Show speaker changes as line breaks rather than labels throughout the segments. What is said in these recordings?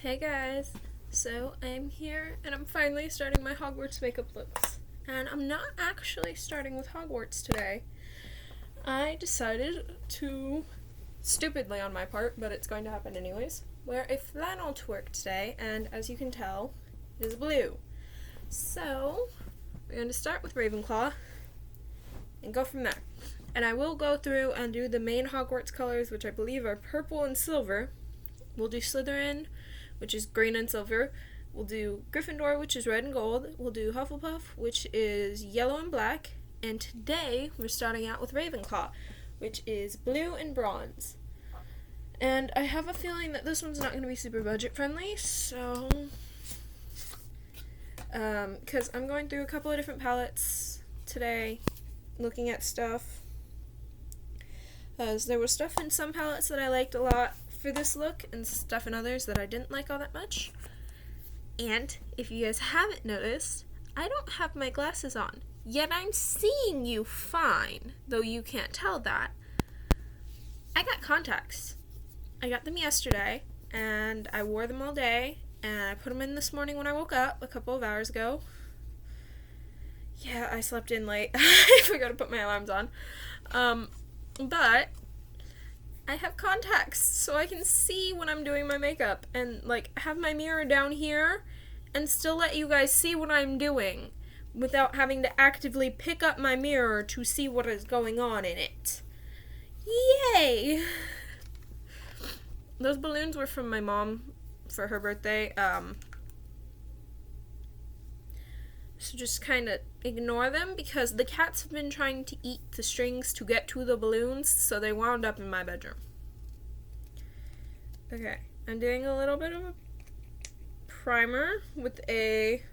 Hey guys, so I'm here and I'm finally starting my Hogwarts makeup looks. And I'm not actually starting with Hogwarts today. I decided to, stupidly on my part, but it's going to happen anyways, wear a flannel to work today, and as you can tell, it is blue. So, we're going to start with Ravenclaw and go from there. And I will go through and do the main Hogwarts colors, which I believe are purple and silver. We'll do Slytherin, which is green and silver. We'll do Gryffindor, which is red and gold. We'll do Hufflepuff, which is yellow and black. And today, we're starting out with Ravenclaw, which is blue and bronze. And I have a feeling that this one's not going to be super budget friendly, so... because I'm going through a couple of different palettes today, looking at stuff. There was stuff in some palettes that I liked a lot for this look, and stuff in others that I didn't like all that much. And if you guys haven't noticed, I don't have my glasses on, yet I'm seeing you fine, though you can't tell that. I got contacts. I got them yesterday, and I wore them all day, and I put them in this morning when I woke up a couple of hours ago. Yeah, I slept in late. I forgot to put my alarms on. But I have contacts, so I can see when I'm doing my makeup and, have my mirror down here and still let you guys see what I'm doing without having to actively pick up my mirror to see what is going on in it. Yay! Those balloons were from my mom for her birthday, so just kind of ignore them because the cats have been trying to eat the strings to get to the balloons, so they wound up in my bedroom. Okay, I'm doing a little bit of a primer with a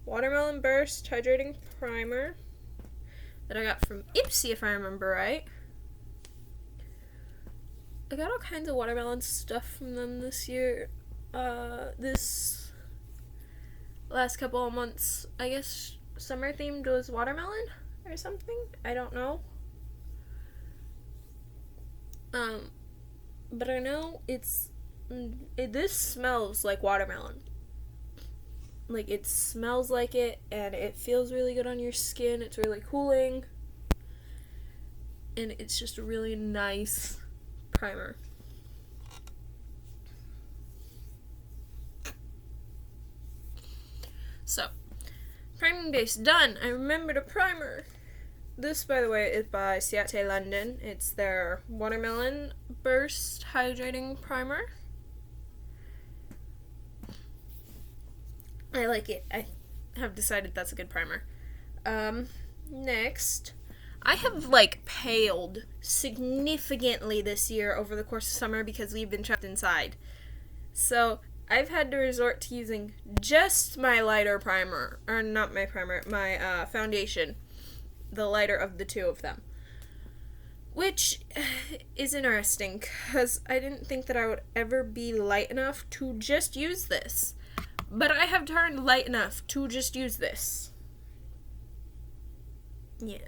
Watermelon Burst Hydrating Primer that I got from Ipsy, if I remember right. I got all kinds of watermelon stuff from them this year. This last couple of months, I guess summer themed was watermelon or something. I don't know. But I know this smells like watermelon. It smells like it, and it feels really good on your skin. It's really cooling. And it's just a really nice primer. So, priming base done. I remembered a primer. This, by the way, is by Ciate London. It's their Watermelon Burst Hydrating Primer. I like it. I have decided that's a good primer. Next, I have, paled significantly this year over the course of summer because we've been trapped inside. So, I've had to resort to using just my lighter primer, or not my primer, my foundation, the lighter of the two of them. Which is interesting, because I didn't think that I would ever be light enough to just use this. But I have turned light enough to just use this. Yeah.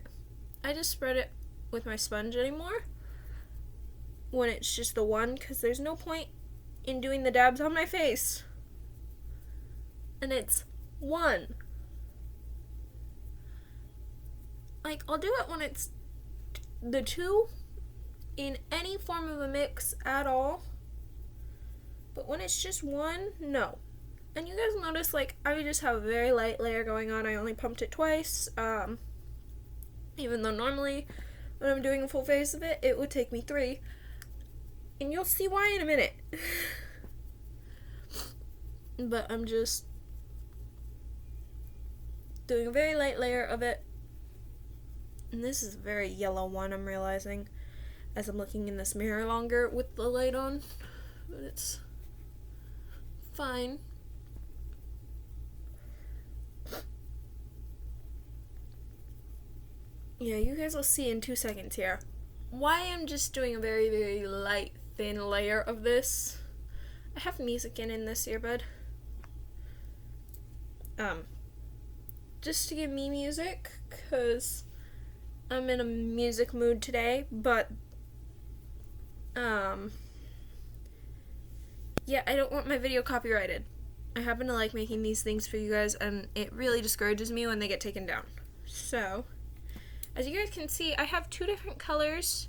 I just spread it with my sponge anymore when it's just the one, because there's no point in doing the dabs on my face. And it's one. I'll do it when it's the two in any form of a mix at all. But when it's just one, no. And you guys notice, I just have a very light layer going on. I only pumped it twice. Even though normally when I'm doing a full face of it, it would take me 3. And you'll see why in a minute. But I'm just doing a very light layer of it. And this is a very yellow one, I'm realizing, as I'm looking in this mirror longer with the light on. But it's fine. Yeah, you guys will see in 2 seconds here why I'm just doing a very, very light, thin layer of this. I have music in this earbud. Just to give me music, because I'm in a music mood today, but Yeah, I don't want my video copyrighted. I happen to like making these things for you guys, and it really discourages me when they get taken down. So, as you guys can see, I have 2 different colors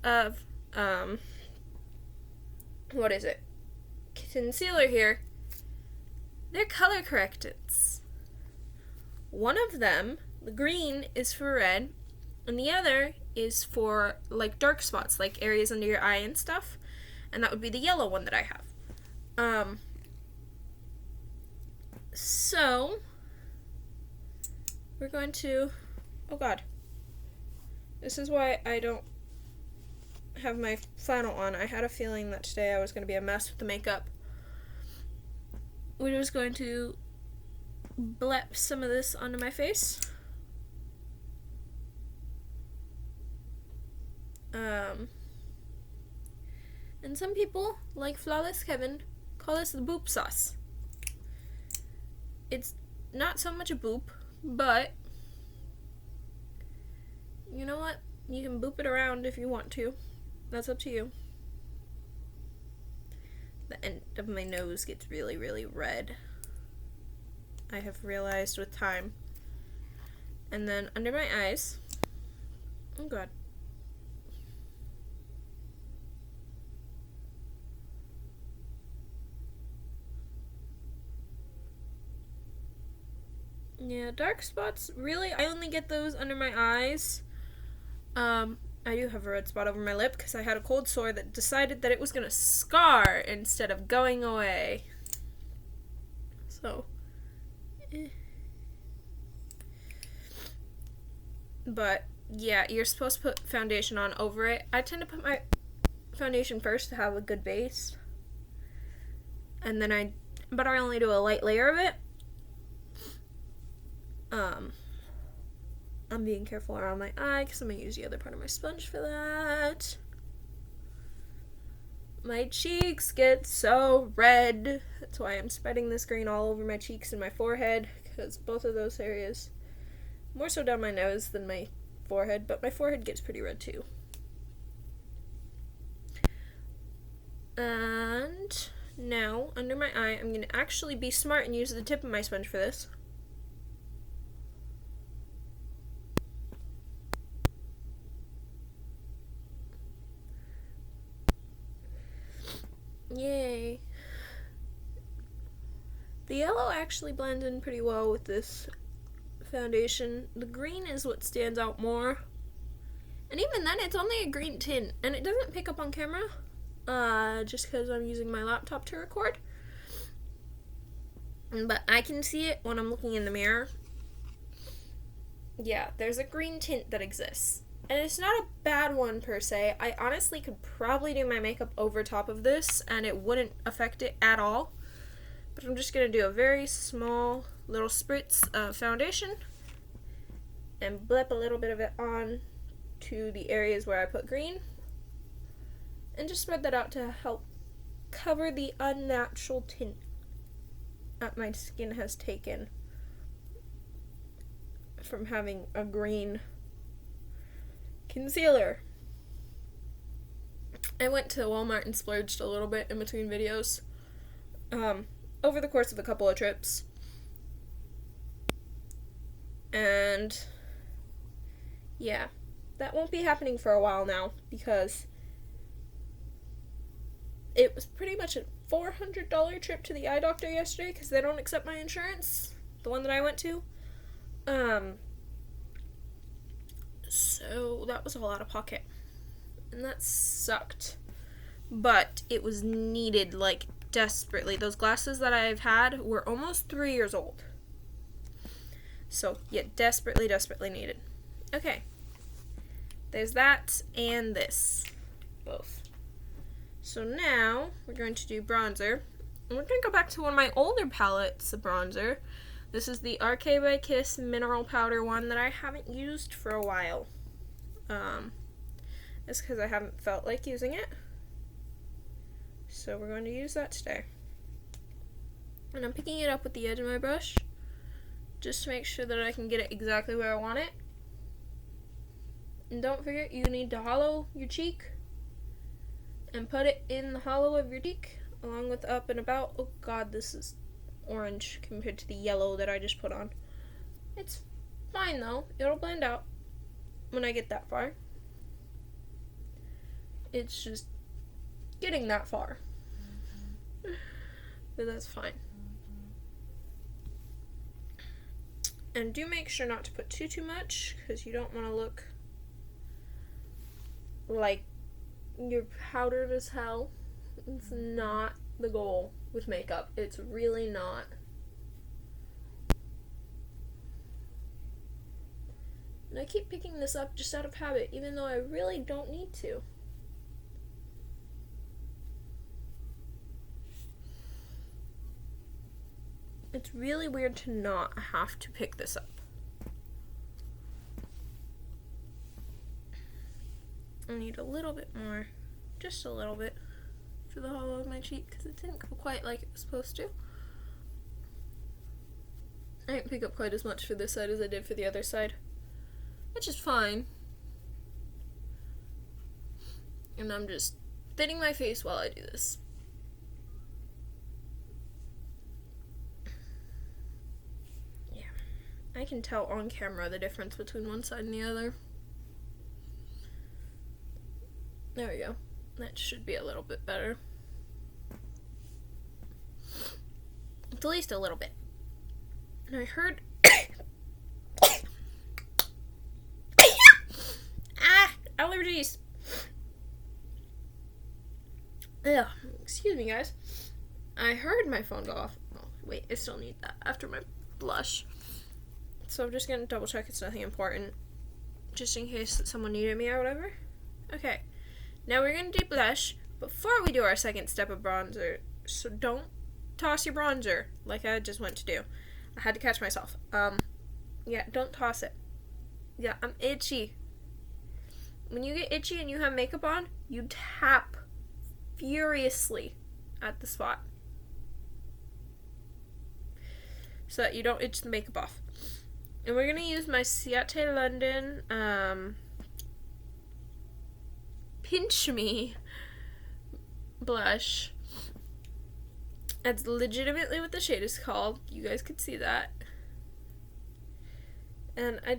of, what is it? Concealer here. They're color correctants. One of them, the green, is for red, and the other is for, like, dark spots, like areas under your eye and stuff, and that would be the yellow one that I have. So, we're going to, oh god, this is why I don't have my flannel on. I had a feeling that today I was going to be a mess with the makeup. We're just going to blep some of this onto my face. And some people, like Flawless Kevin, call this the boop sauce. It's not so much a boop, but you know what? You can boop it around if you want to. That's up to you. The end of my nose gets really, really red, I have realized with time. And then under my eyes, oh god. Yeah, dark spots, really, I only get those under my eyes. I do have a red spot over my lip because I had a cold sore that decided that it was gonna scar instead of going away. So, But, yeah, you're supposed to put foundation on over it. I tend to put my foundation first to have a good base. And then but I only do a light layer of it. I'm being careful around my eye because I'm going to use the other part of my sponge for that. My cheeks get so red. That's why I'm spreading this green all over my cheeks and my forehead, because both of those areas, more so down my nose than my forehead, but my forehead gets pretty red too. And now, under my eye, I'm going to actually be smart and use the tip of my sponge for this. Yay. The yellow actually blends in pretty well with this foundation. The green is what stands out more. And even then, it's only a green tint, and it doesn't pick up on camera, just because I'm using my laptop to record. But I can see it when I'm looking in the mirror. Yeah, there's a green tint that exists. And it's not a bad one per se. I honestly could probably do my makeup over top of this and it wouldn't affect it at all. But I'm just going to do a very small little spritz of foundation and blip a little bit of it on to the areas where I put green. And just spread that out to help cover the unnatural tint that my skin has taken from having a green concealer. I went to Walmart and splurged a little bit in between videos over the course of a couple of trips. And yeah, that won't be happening for a while now because it was pretty much a $400 trip to the eye doctor yesterday because they don't accept my insurance, the one that I went to. So that was a lot of pocket, and that sucked, but it was needed, like, desperately. Those glasses that I've had were almost 3 years old, so yeah, desperately needed. Okay, there's that and this, both. So now we're going to do bronzer, and we're going to go back to one of my older palettes of bronzer. This is the RK by Kiss Mineral Powder one that I haven't used for a while. It's because I haven't felt like using it. So we're going to use that today. And I'm picking it up with the edge of my brush, just to make sure that I can get it exactly where I want it. And don't forget, you need to hollow your cheek and put it in the hollow of your cheek along with up and about. Oh god, this is orange compared to the yellow that I just put on. It's fine though. It'll blend out when I get that far. It's just getting that far. But that's fine. And do make sure not to put too much, because you don't want to look like you're powdered as hell. It's not the goal with makeup. It's really not. And I keep picking this up just out of habit, even though I really don't need to. It's really weird to not have to pick this up. I need a little bit more, just a little bit, for the hollow of my cheek, because it didn't go quite like it was supposed to. I didn't pick up quite as much for this side as I did for the other side, which is fine. And I'm just thinning my face while I do this. I can tell on camera the difference between one side and the other. There we go. That should be a little bit better. It's at least a little bit. And I heard... allergies! Ugh, excuse me, guys. I heard my phone go off. Oh, wait, I still need that after my blush. So I'm just going to double check it's nothing important, just in case someone needed me or whatever. Okay, now we're going to do blush before we do our second step of bronzer. So don't toss your bronzer like I just went to do. I had to catch myself. Yeah, don't toss it. Yeah, I'm itchy. When you get itchy and you have makeup on, you tap furiously at the spot so that you don't itch the makeup off. And we're going to use my Ciate London Pinch Me blush. That's legitimately what the shade is called. You guys could see that. And I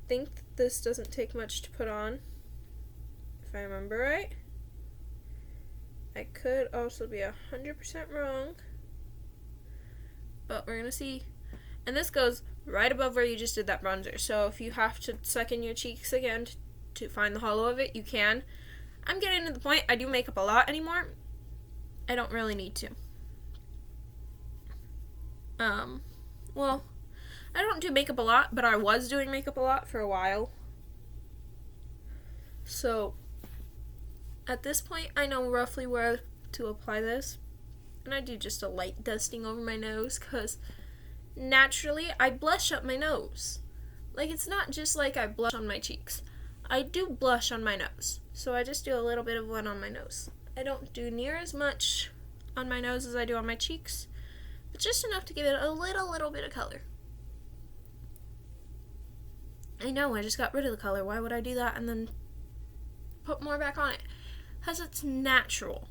think this doesn't take much to put on, if I remember right. I could also be 100% wrong, but we're going to see. And this goes right above where you just did that bronzer. So if you have to suck in your cheeks again to find the hollow of it, you can. I'm getting to the point I do makeup a lot anymore. I don't really need to. Well, I don't do makeup a lot, but I was doing makeup a lot for a while. So at this point, I know roughly where to apply this. And I do just a light dusting over my nose, because naturally, I blush up my nose. Like, it's not just like I blush on my cheeks. I do blush on my nose. So I just do a little bit of one on my nose. I don't do near as much on my nose as I do on my cheeks, but just enough to give it a little bit of color. I know, I just got rid of the color. Why would I do that and then put more back on it? Because it's natural.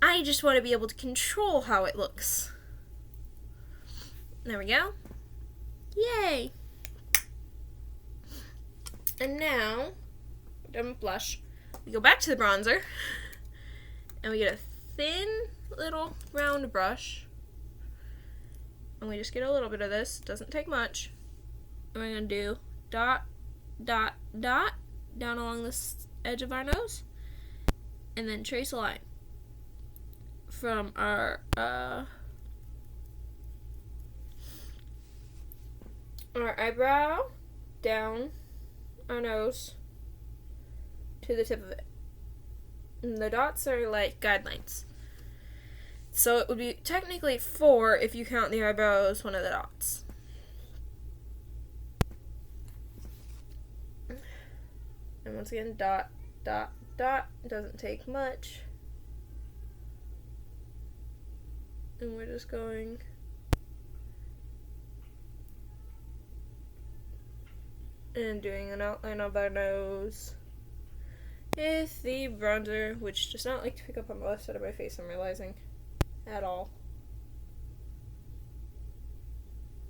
I just want to be able to control how it looks. There we go. Yay! And now, we're done with blush. We go back to the bronzer, and we get a thin little round brush, and we just get a little bit of this. It doesn't take much. And we're going to do dot, dot, dot down along this edge of our nose, and then trace a line from our eyebrow down our nose to the tip of it. And the dots are like guidelines. So it would be technically 4 if you count the eyebrow as one of the dots. And once again, dot, dot, dot. It doesn't take much. And we're just going and doing an outline of our nose with the bronzer, which does not like to pick up on the left side of my face, I'm realizing. at all.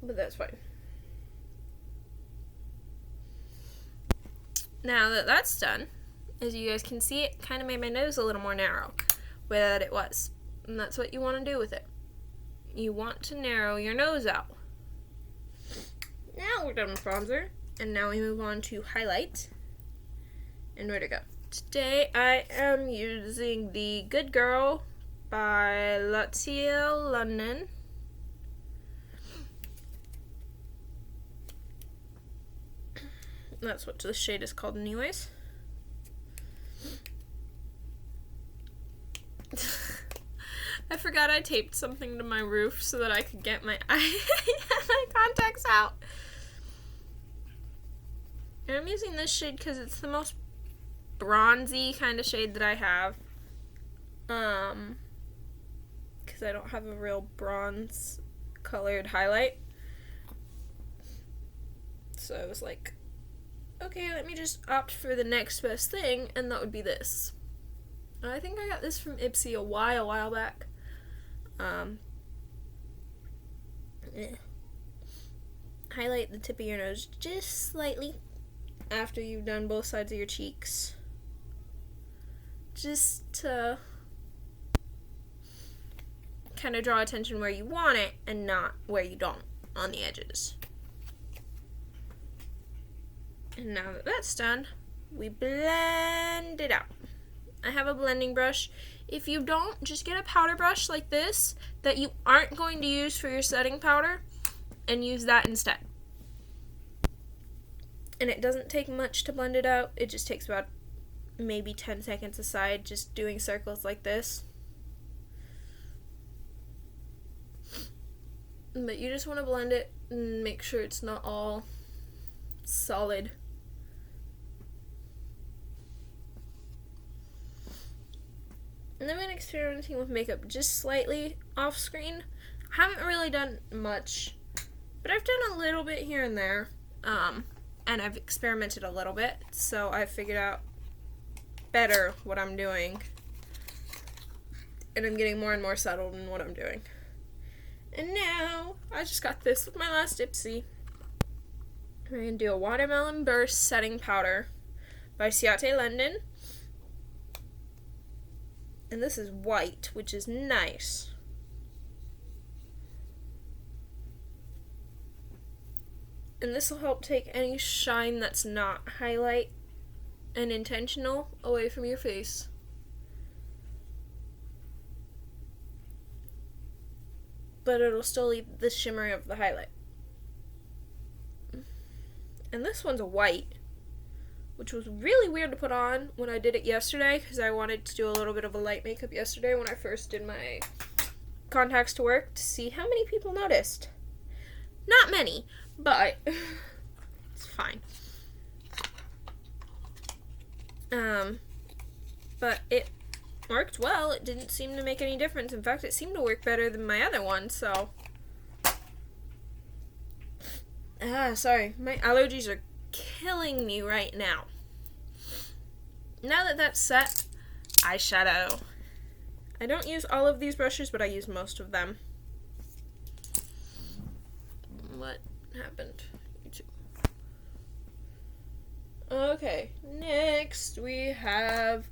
But that's fine. Now that that's done, as you guys can see, it kind of made my nose a little more narrow where that it was. And that's what you want to do with it. You want to narrow your nose out. Now we're done with bronzer. And now we move on to highlight. And where to go? Today I am using the Good Girl by Ravenclaw London. That's what the shade is called anyways. I forgot I taped something to my roof so that I could get my my contacts out. And I'm using this shade because it's the most bronzy kind of shade that I have. Because I don't have a real bronze colored highlight. So I was like, okay, let me just opt for the next best thing, and that would be this. I think I got this from Ipsy a while back. Highlight the tip of your nose just slightly after you've done both sides of your cheeks. Just to kind of draw attention where you want it and not where you don't on the edges. And now that that's done, we blend it out. I have a blending brush. If you don't, just get a powder brush like this that you aren't going to use for your setting powder and use that instead. And it doesn't take much to blend it out. It just takes about maybe 10 seconds aside, just doing circles like this. But you just want to blend it and make sure it's not all solid. And I've been experimenting with makeup just slightly off screen. I haven't really done much, but I've done a little bit here and there. And I've experimented a little bit, so I figured out better what I'm doing. And I'm getting more and more settled in what I'm doing. And now, I just got this with my last Ipsy. We're going to do a Watermelon Burst Setting Powder by Ravenclaw London. And this is white, which is nice. And this will help take any shine that's not highlight and intentional away from your face. But it'll still leave the shimmer of the highlight. And this one's a white, which was really weird to put on when I did it yesterday because I wanted to do a little bit of a light makeup yesterday when I first did my contacts to work to see how many people noticed. Not many, but it's fine. But it worked well. It didn't seem to make any difference. In fact, it seemed to work better than my other one, so. Sorry. My allergies are killing me right now. Now that that's set, eyeshadow. I don't use all of these brushes, but I use most of them. What happened? YouTube. Okay, next we have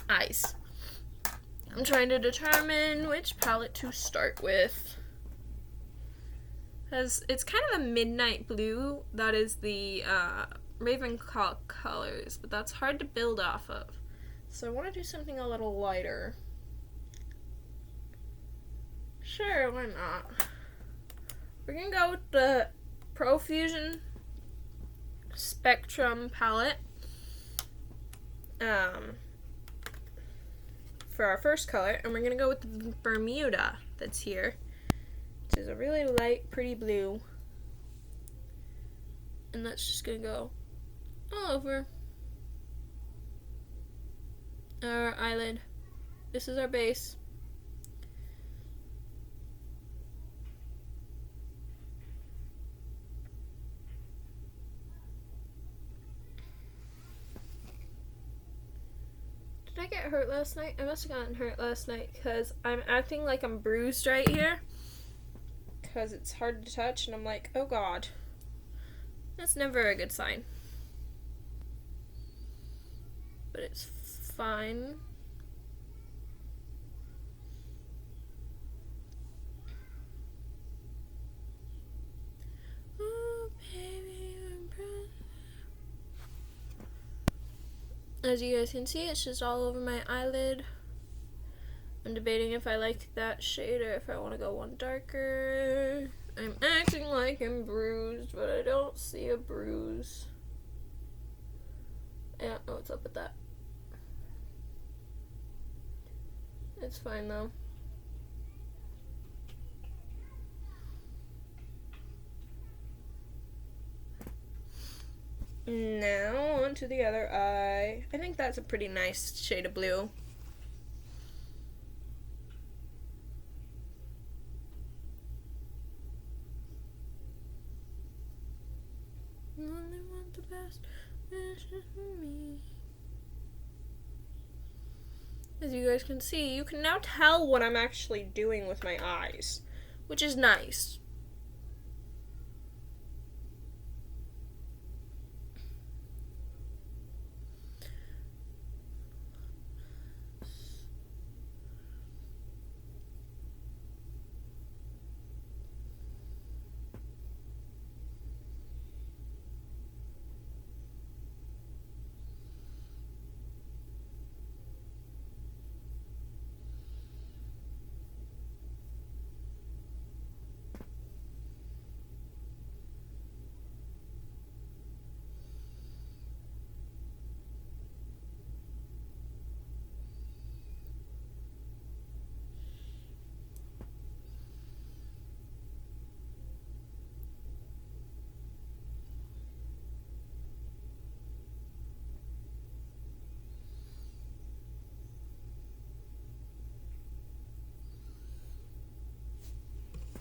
eyes. I'm trying to determine which palette to start with. Because it's kind of a midnight blue. That is the Ravenclaw colors, but that's hard to build off of. So I want to do something a little lighter. Sure, why not? We're going to go with the Profusion Spectrum palette for our first color, and we're going to go with the Bermuda that's here. This is a really light, pretty blue. And that's just going to go all over our eyelid. This is our base. Did I get hurt last night? I must have gotten hurt last night because I'm acting like I'm bruised right here. Because it's hard to touch and I'm like, oh god. That's never a good sign. But it's fine. Oh, baby, as you guys can see, it's just all over my eyelid. I'm debating if I like that shade or if I want to go one darker. I'm acting like I'm bruised, but I don't see a bruise. I don't know what's up with that. It's fine though. Now onto the other eye. I think that's a pretty nice shade of blue. Only want the best wishes for me. As you guys can see, you can now tell what I'm actually doing with my eyes, which is nice.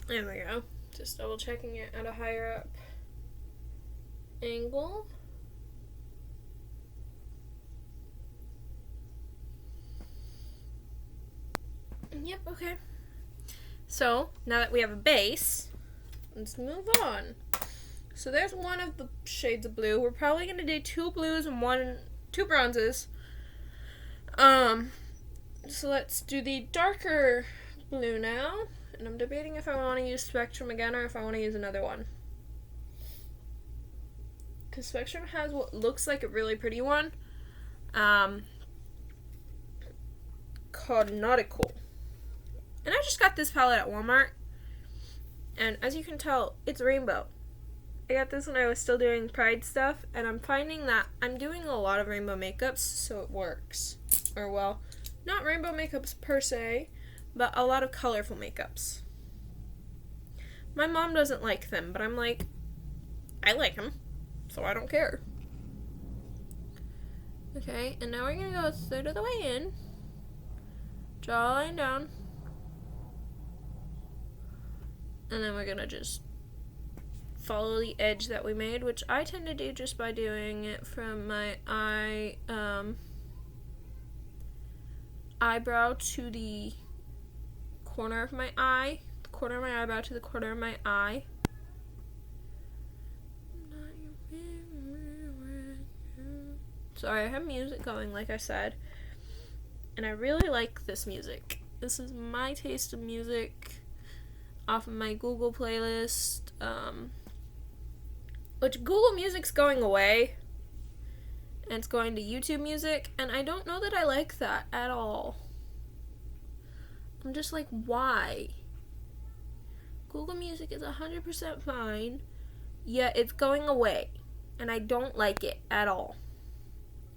There we go. Just double checking it at a higher up angle. Yep, okay. So, now that we have a base, let's move on. So there's one of the shades of blue. We're probably going to do two blues and two bronzes. So let's do the darker blue now. And I'm debating if I want to use Spectrum again or if I want to use another one. Because Spectrum has what looks like a really pretty one. Called Nautical. And I just got this palette at Walmart. And as you can tell, it's rainbow. I got this when I was still doing Pride stuff. And I'm finding that I'm doing a lot of rainbow makeups, so it works. Or well, not rainbow makeups per se, but a lot of colorful makeups. My mom doesn't like them, but I'm like, I like them, so I don't care. Okay, and now we're going to go a third of the way in. Draw a line down. And then we're going to just follow the edge that we made, which I tend to do just by doing it from my eyebrow to the corner of my eye, the corner of my eyebrow to the corner of my eye. Sorry, I have music going, like I said, and I really like this music. This is my taste of music off of my Google playlist, which Google Music's going away, and it's going to YouTube Music, and I don't know that I like that at all. I'm just like, why? Google Music is 100% fine, yet it's going away, and I don't like it at all.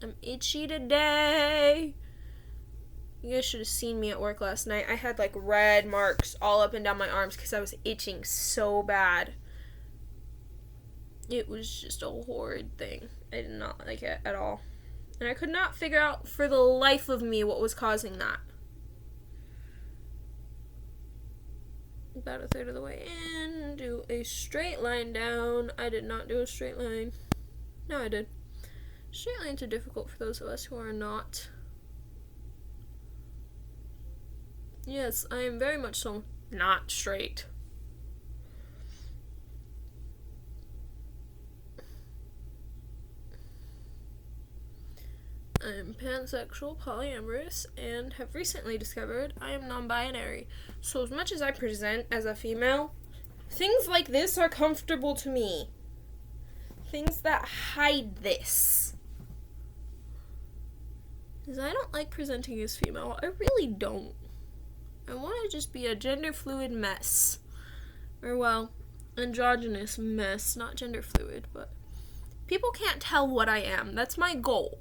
I'm itchy today. You guys should have seen me at work last night. I had like red marks all up and down my arms because I was itching so bad. It was just a horrid thing. I did not like it at all. And I could not figure out for the life of me what was causing that. About a third of the way in, do a straight line down. I did not do a straight line. No, I did. Straight lines are difficult for those of us who are not Yes, I am very much so not straight. I am pansexual, polyamorous, and have recently discovered I am non-binary. So as much as I present as a female, things like this are comfortable to me. Things that hide this. Because I don't like presenting as female. I really don't. I want to just be a gender fluid mess. Or, well, androgynous mess. Not gender fluid, but people can't tell what I am. That's my goal.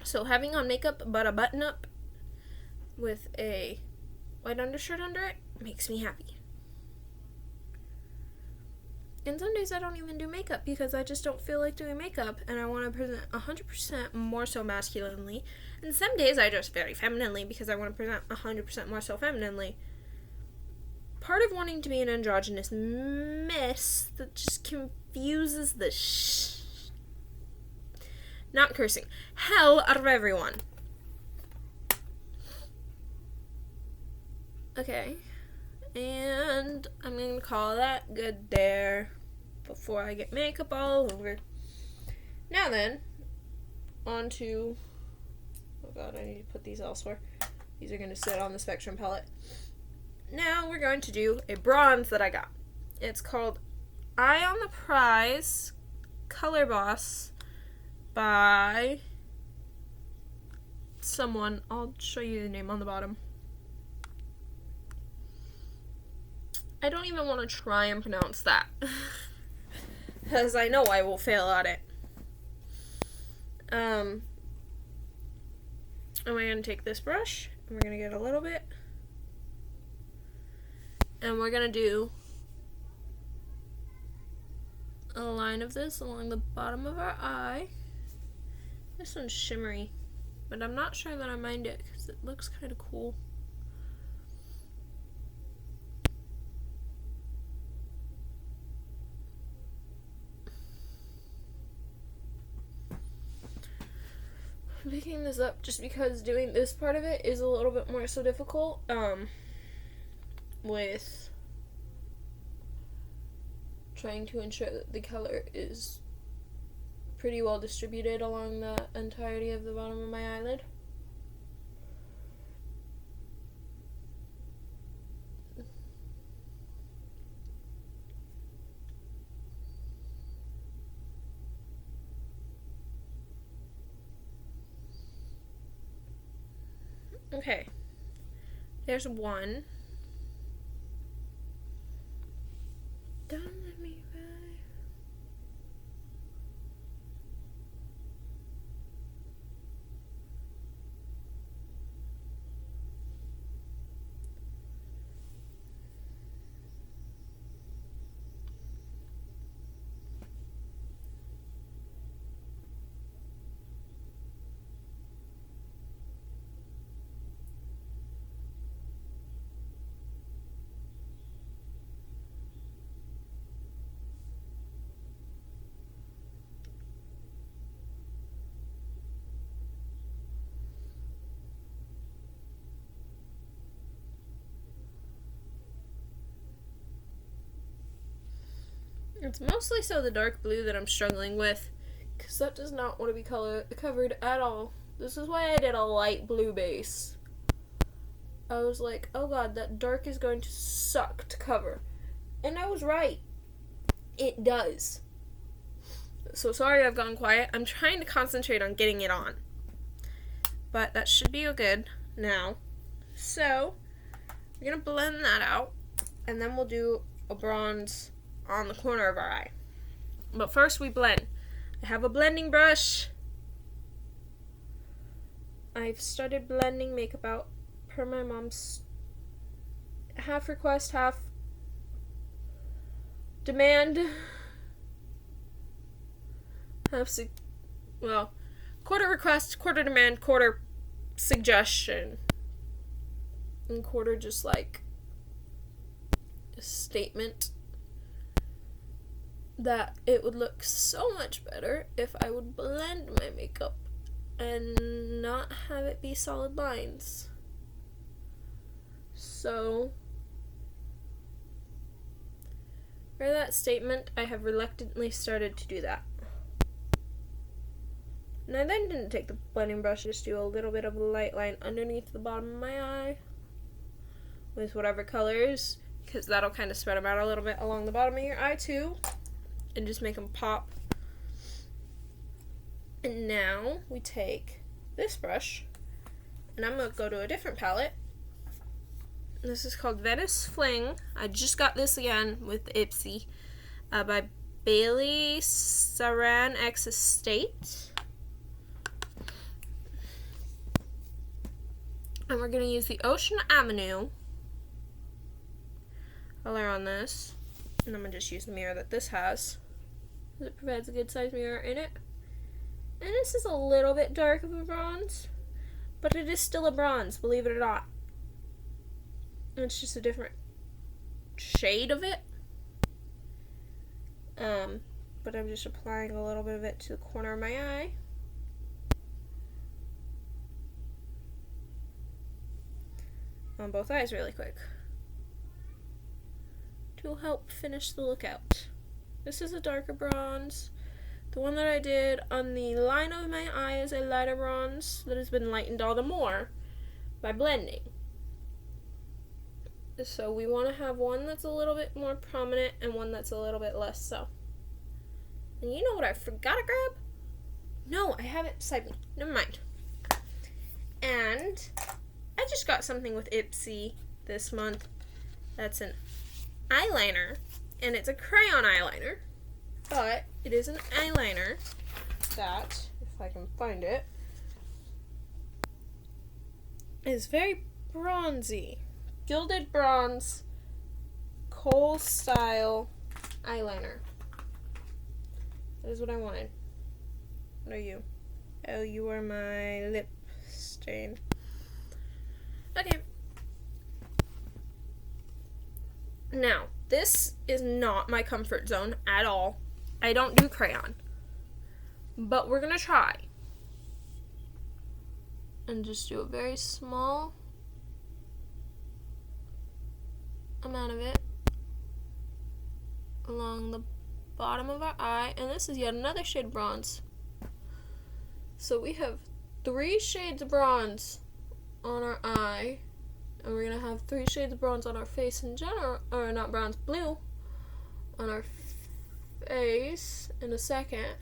So having on makeup but a button up with a white undershirt under it makes me happy. And some days I don't even do makeup because I just don't feel like doing makeup and I want to present 100% more so masculinely. And some days I dress very femininely because I want to present 100% more so femininely. Part of wanting to be an androgynous mess that just confuses the not cursing hell out of everyone. Okay. And I'm going to call that good there before I get makeup all over. Now then, on to... Oh god, I need to put these elsewhere. These are going to sit on the Spectrum palette. Now we're going to do a bronze that I got. It's called Eye on the Prize Color Boss by someone. I'll show you the name on the bottom. I don't even want to try and pronounce that. Because I know I will fail at it. And we're going to take this brush, and we're going to get a little bit. And we're going to do a line of this along the bottom of our eye. This one's shimmery, but I'm not sure that I mind it because it looks kind of cool. I'm picking this up just because doing this part of it is a little bit more so difficult, with trying to ensure that the color is pretty well distributed along the entirety of the bottom of my eyelid. Okay, there's one. Don't let me ride. It's mostly so the dark blue that I'm struggling with, because that does not want to be covered at all. This is why I did a light blue base. I was like, oh god, that dark is going to suck to cover. And I was right. It does. So sorry I've gone quiet. I'm trying to concentrate on getting it on. But that should be good now. So, we're going to blend that out, and then we'll do a bronze on the corner of our eye. But first we blend. I have a blending brush. I've started blending makeup out per my mom's half request, half demand. Quarter request, quarter demand, quarter suggestion. And quarter just like a statement. that it would look so much better if I would blend my makeup and not have it be solid lines. So, for that statement, I have reluctantly started to do that. And I then didn't take the blending brush, just do a little bit of a light line underneath the bottom of my eye with whatever colors, because that'll kind of spread them out a little bit along the bottom of your eye too, and just make them pop. And now we take this brush, and I'm going to go to a different palette. This is called Venice Fling. I just got this again with Ipsy by Bailey Saran X Estate. And we're going to use the Ocean Avenue color on this. And I'm going to just use the mirror that this has, because it provides a good size mirror in it. And this is a little bit dark of a bronze, but it is still a bronze, believe it or not. It's just a different shade of it. But I'm just applying a little bit of it to the corner of my eye. On both eyes really quick, to help finish the look out. This is a darker bronze. The one that I did on the line of my eye is a lighter bronze that has been lightened all the more by blending. So we want to have one that's a little bit more prominent and one that's a little bit less so. And you know what I forgot to grab? No, I have it beside me. Never mind. And I just got something with Ipsy this month. That's an eyeliner, and it's a crayon eyeliner, but it is an eyeliner that, if I can find it, is very bronzy. Gilded bronze, kohl style eyeliner. That is what I wanted. What are you? Oh, you are my lip stain. Okay. Now, this is not my comfort zone at all. I don't do crayon. But we're going to try. And just do a very small amount of it along the bottom of our eye. And this is yet another shade of bronze. So we have 3 shades of bronze on our eye, and we're gonna have 3 shades of bronze on our face in general, or not bronze, blue on our face in a second.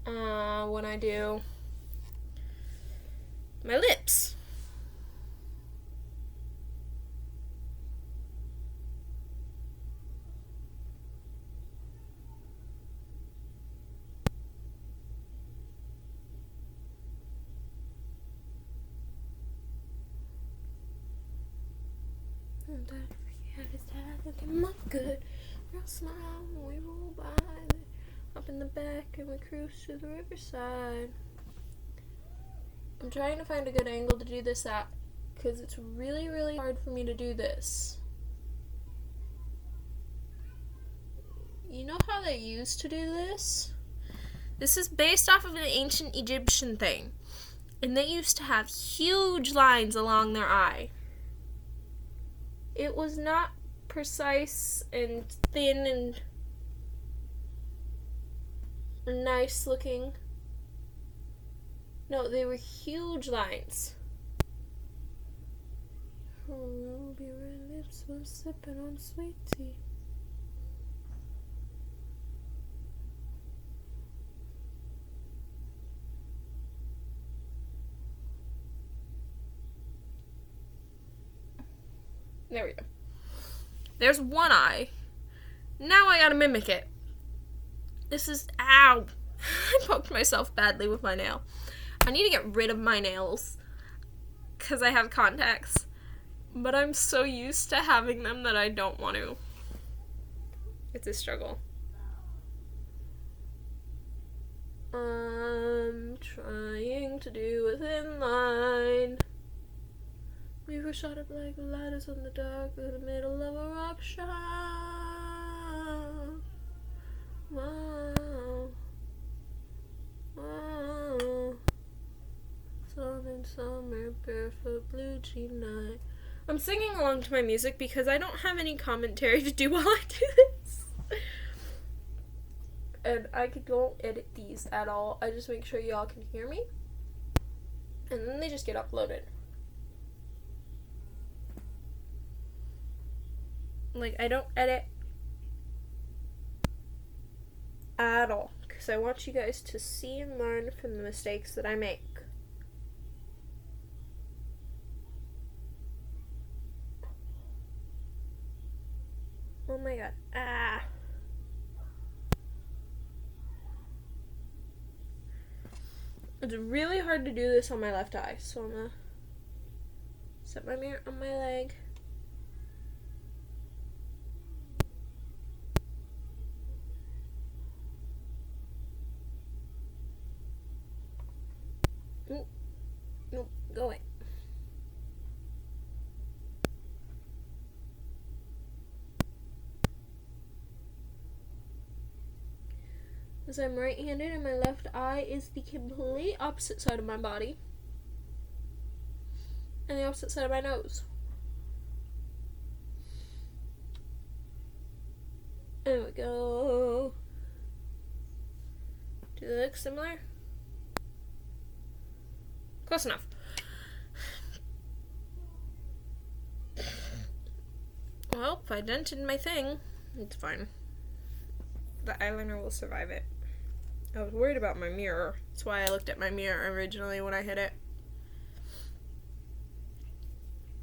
When I do my lips. Looking up good, real smile when we roll by, up in the back and we cruise to the riverside. I'm trying to find a good angle to do this at, because it's really, really hard for me to do this. You know how they used to do this? This is based off of an ancient Egyptian thing, and they used to have huge lines along their eye. It was not precise and thin and nice looking. No, they were huge lines. Ruby red lips was sipping on sweet tea. There we go. There's one eye. Now I gotta mimic it. This is, ow. I poked myself badly with my nail. I need to get rid of my nails because I have contacts, but I'm so used to having them that I don't want to. It's a struggle. I'm trying to do a thin line. We were were shot up like lighters in the dark in the middle of a rock shop. Wow. Wow. Southern summer, barefoot blue jean night. I'm singing along to my music because I don't have any commentary to do while I do this. And I don't edit these at all. I just make sure y'all can hear me. And then they just get uploaded. Like, I don't edit at all. Because I want you guys to see and learn from the mistakes that I make. Oh my god. Ah. It's really hard to do this on my left eye, so I'm gonna set my mirror on my leg. Nope, go away. As I'm right-handed and my left eye is the complete opposite side of my body. And the opposite side of my nose. There we go. Do they look similar? Close enough. Well, if I dented my thing, it's fine. The eyeliner will survive it. I was worried about my mirror. That's why I looked at my mirror originally when I hit it.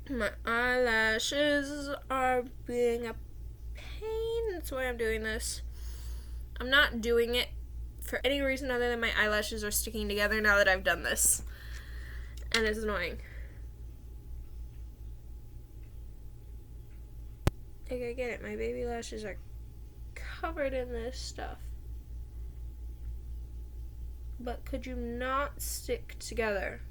My eyelashes are being a pain. That's why I'm doing this. I'm not doing it for any reason other than my eyelashes are sticking together now that I've done this. And it's annoying. Like, I get it. My baby lashes are covered in this stuff. But could you not stick together?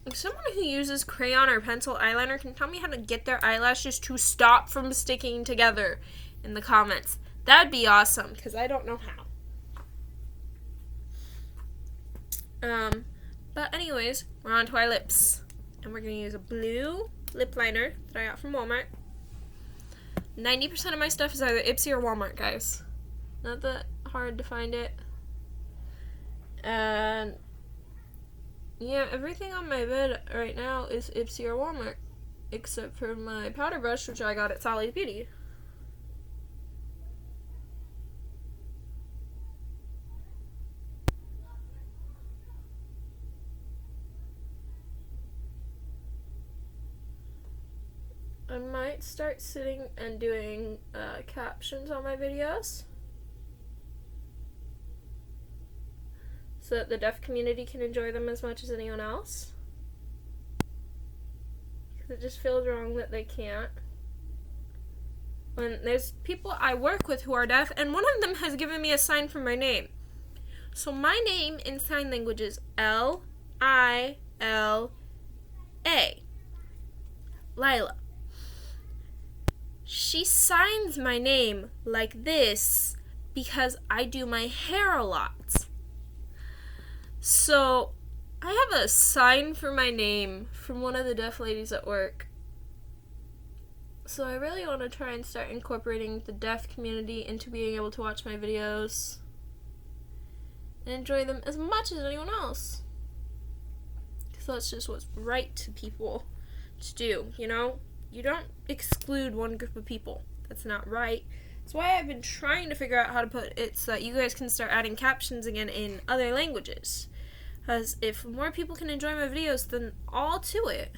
If someone who uses crayon or pencil eyeliner can tell me how to get their eyelashes to stop from sticking together in the comments, that'd be awesome, because I don't know how. But anyways, we're on to our lips. And we're going to use a blue lip liner that I got from Walmart. 90% of my stuff is either Ipsy or Walmart, guys. Not that hard to find it. And yeah, everything on my bed right now is Ipsy or Walmart. Except for my powder brush, which I got at Sally's Beauty. I might start sitting and doing captions on my videos so that the deaf community can enjoy them as much as anyone else. Because it just feels wrong that they can't. When there's people I work with who are deaf, and one of them has given me a sign for my name. So my name in sign language is L-I-L-A. Lila. She signs my name like this because I do my hair a lot. So I have a sign for my name from one of the deaf ladies at work. So I really want to try and start incorporating the deaf community into being able to watch my videos and enjoy them as much as anyone else. Because that's just what's right to people to do, you know? You don't exclude one group of people. That's not right. That's why I've been trying to figure out how to put it so that you guys can start adding captions again in other languages. Because if more people can enjoy my videos, then all to it.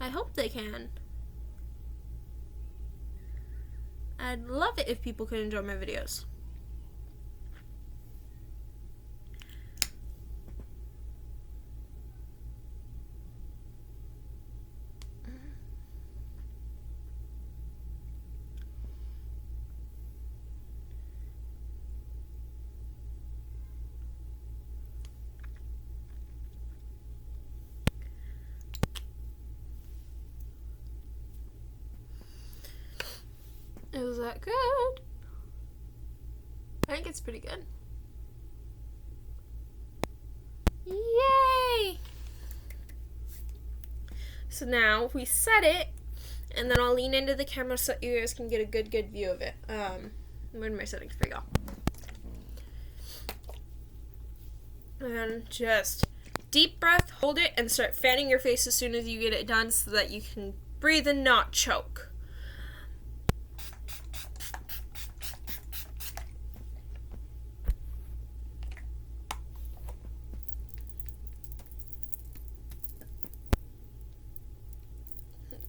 I hope they can. I'd love it if people could enjoy my videos. Is that good? I think it's pretty good. Yay! So now we set it, and then I'll lean into the camera so you guys can get a good view of it. Where are my settings? There you go. And just deep breath, hold it, and start fanning your face as soon as you get it done so that you can breathe and not choke.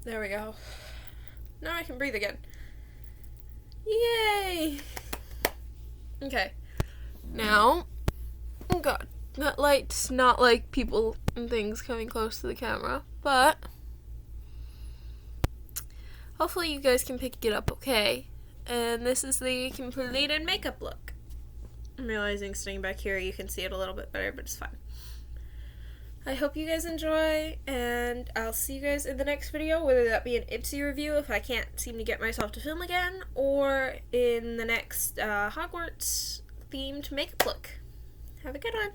There we go. Now I can breathe again. Yay! Okay. Now, oh god, that light's not like people and things coming close to the camera, but hopefully you guys can pick it up okay. And this is the completed makeup look. I'm realizing sitting back here you can see it a little bit better, but it's fine. I hope you guys enjoy, and I'll see you guys in the next video, whether that be an Ipsy review if I can't seem to get myself to film again, or in the next Hogwarts themed makeup look. Have a good one.